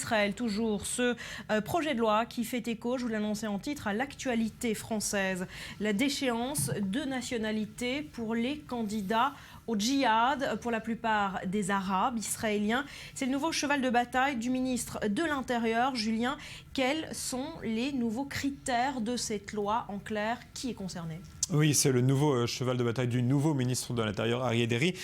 Israël, toujours ce projet de loi qui fait écho, je vous l'annonçais en titre, à l'actualité française. La déchéance de nationalité pour les candidats au djihad, pour la plupart des Arabes israéliens. C'est le nouveau cheval de bataille du ministre de l'Intérieur, Julien. Quels sont les nouveaux critères de cette loi? En clair, qui est concerné? Oui, c'est le nouveau cheval de bataille du nouveau ministre de l'Intérieur, Aryeh Deri,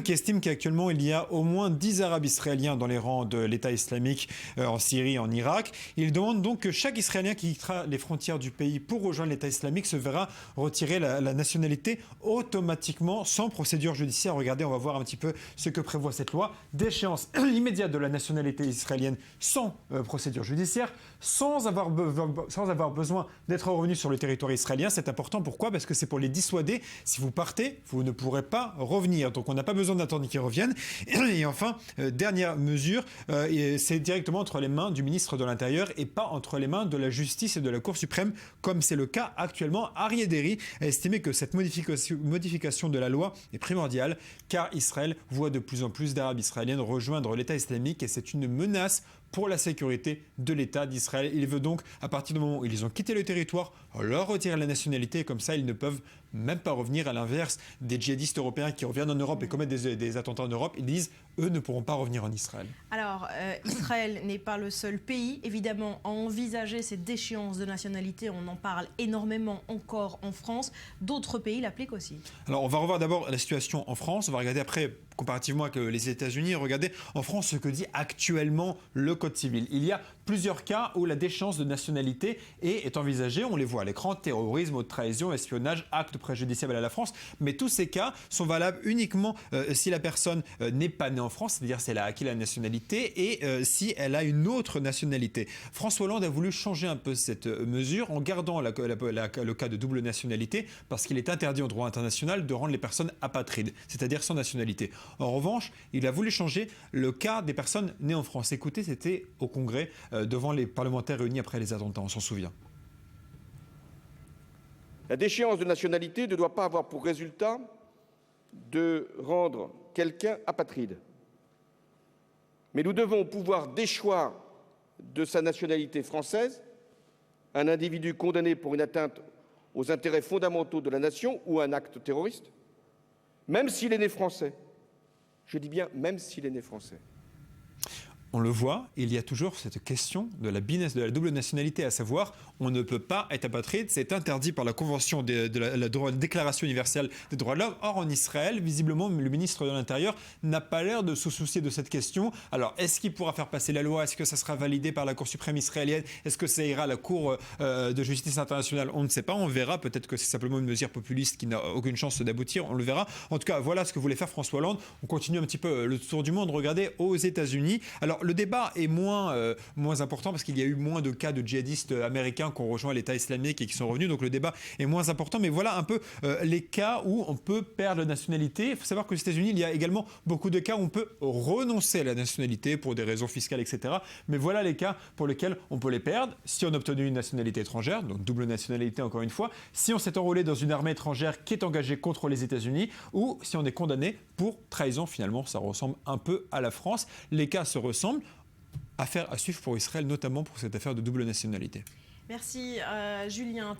qui estime qu'actuellement il y a au moins 10 Arabes israéliens dans les rangs de l'État islamique en Syrie et en Irak. Il demande donc que chaque Israélien qui quittera les frontières du pays pour rejoindre l'État islamique se verra retirer la nationalité automatiquement, sans procédure judiciaire. Regardez, on va voir un petit peu ce que prévoit cette loi. Déchéance immédiate de la nationalité israélienne sans procédure judiciaire, sans avoir besoin d'être revenu sur le territoire israélien. C'est important, pourquoi? Parce que c'est pour les dissuader. Si vous partez, vous ne pourrez pas revenir. Donc on n'a pas besoin d'attendre qu'ils reviennent. Et enfin, dernière mesure, c'est directement entre les mains du ministre de l'Intérieur et pas entre les mains de la justice et de la Cour suprême, comme c'est le cas actuellement. Aryeh Deri a estimé que cette modification de la loi est primordiale, car Israël voit de plus en plus d'Arabes israéliennes rejoindre l'État islamique et c'est une menace pour la sécurité de l'État d'Israël. Il veut donc, à partir du moment où ils ont quitté le territoire, leur retirer la nationalité et comme ça, ils ne peuvent même pas revenir. À l'inverse des djihadistes européens qui reviennent en Europe et commettent des attentats en Europe, ils disent, eux ne pourront pas revenir en Israël. Alors, Israël n'est pas le seul pays, évidemment, à envisager cette déchéance de nationalité. On en parle énormément encore en France. D'autres pays l'appliquent aussi. Alors, on va revoir d'abord la situation en France. On va regarder après, comparativement avec les États-Unis, regardez en France ce que dit actuellement le Code civil. Il y a plusieurs cas où la déchéance de nationalité est envisagée. On les voit à l'écran: terrorisme, haute trahison, espionnage, acte préjudiciable à la France. Mais tous ces cas sont valables uniquement si la personne n'est pas née en France, c'est-à-dire si elle a acquis la nationalité et si elle a une autre nationalité. François Hollande a voulu changer un peu cette mesure en gardant le cas de double nationalité parce qu'il est interdit en droit international de rendre les personnes apatrides, c'est-à-dire sans nationalité. En revanche, il a voulu changer le cas des personnes nées en France. Écoutez, c'était au Congrès devant les parlementaires réunis après les attentats, on s'en souvient. La déchéance de nationalité ne doit pas avoir pour résultat de rendre quelqu'un apatride. Mais nous devons pouvoir déchoir de sa nationalité française un individu condamné pour une atteinte aux intérêts fondamentaux de la nation ou un acte terroriste, même s'il est né français. Je dis bien même s'il est né français. On le voit, il y a toujours cette question de la double nationalité, à savoir, on ne peut pas être apatride, c'est interdit par la Convention de la Déclaration universelle des droits de l'homme. Or, en Israël, visiblement, le ministre de l'Intérieur n'a pas l'air de se soucier de cette question. Alors, est-ce qu'il pourra faire passer la loi? Est-ce que ça sera validé par la Cour suprême israélienne? Est-ce que ça ira à la Cour de justice internationale? On ne sait pas, on verra. Peut-être que c'est simplement une mesure populiste qui n'a aucune chance d'aboutir, on le verra. En tout cas, voilà ce que voulait faire François Hollande. On continue un petit peu le tour du monde. Regardez aux États-Unis. Alors, le débat est moins important parce qu'il y a eu moins de cas de djihadistes américains qui ont rejoint l'État islamique et qui sont revenus. Donc le débat est moins important. Mais voilà un peu les cas où on peut perdre la nationalité. Il faut savoir qu'aux États-Unis, il y a également beaucoup de cas où on peut renoncer à la nationalité pour des raisons fiscales, etc. Mais voilà les cas pour lesquels on peut les perdre. Si on a obtenu une nationalité étrangère, donc double nationalité encore une fois, si on s'est enrôlé dans une armée étrangère qui est engagée contre les États-Unis, ou si on est condamné pour trahison. Finalement, ça ressemble un peu à la France. Les cas se ressemblent. Affaire à suivre pour Israël, notamment pour cette affaire de double nationalité. Merci Julien.